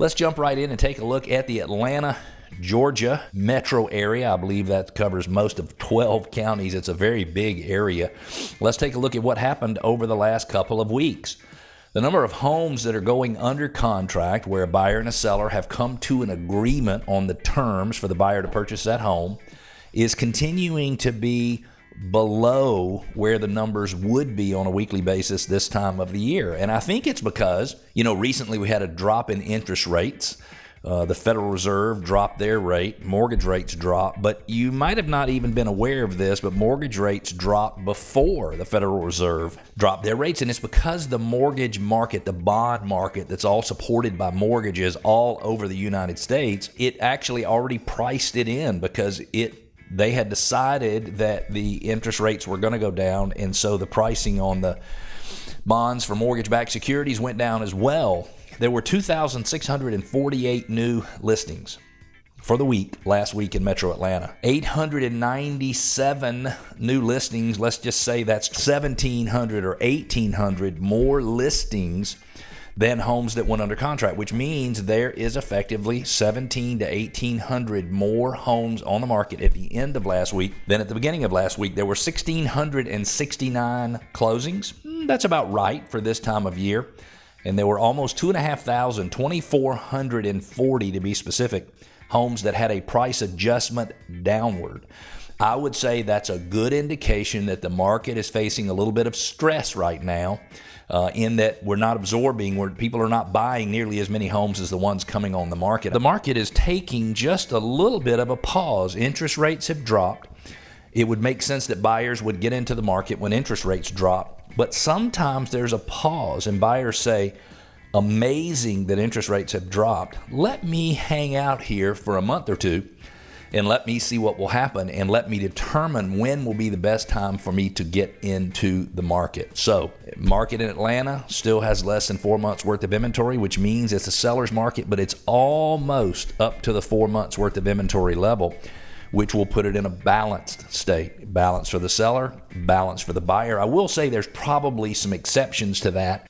Let's jump right in and take a look at the Atlanta, Georgia metro area. I believe that covers most of 12 counties. It's a very big area. Let's take a look at what happened over the last couple of weeks. The number of homes that are going under contract where a buyer and a seller have come to an agreement on the terms for the buyer to purchase that home is continuing to be below where the numbers would be on a weekly basis this time of the year. And I think it's because, recently we had a drop in interest rates. The Federal Reserve dropped their rate, mortgage rates dropped, but you might have not even been aware of this, but mortgage rates dropped before the Federal Reserve dropped their rates. And it's because the mortgage market, the bond market that's all supported by mortgages all over the United States, it actually already priced it in because they had decided that the interest rates were going to go down, and so the pricing on the bonds for mortgage-backed securities went down as well. There were 2,648 new listings for the last week in Metro Atlanta. 897 new listings, let's just say that's 1,700 or 1,800 more listings than homes that went under contract, which means there is effectively 1,700 to 1,800 more homes on the market at the end of last week than at the beginning of last week. There were 1,669 closings. That's about right for this time of year. And there were almost 2,500, 2,440 to be specific, homes that had a price adjustment downward. I would say that's a good indication that the market is facing a little bit of stress right now, in that we're not absorbing, where people are not buying nearly as many homes as the ones coming on the market. The market is taking just a little bit of a pause. Interest rates have dropped. It would make sense that buyers would get into the market when interest rates drop, but sometimes there's a pause and buyers say, amazing that interest rates have dropped. Let me hang out here for a month or two and let me see what will happen, and let me determine when will be the best time for me to get into the market. So, market in Atlanta still has less than 4 months worth of inventory, which means it's a seller's market, but it's almost up to the 4 months worth of inventory level, which will put it in a balanced state. Balance for the seller, balance for the buyer. I will say there's probably some exceptions to that.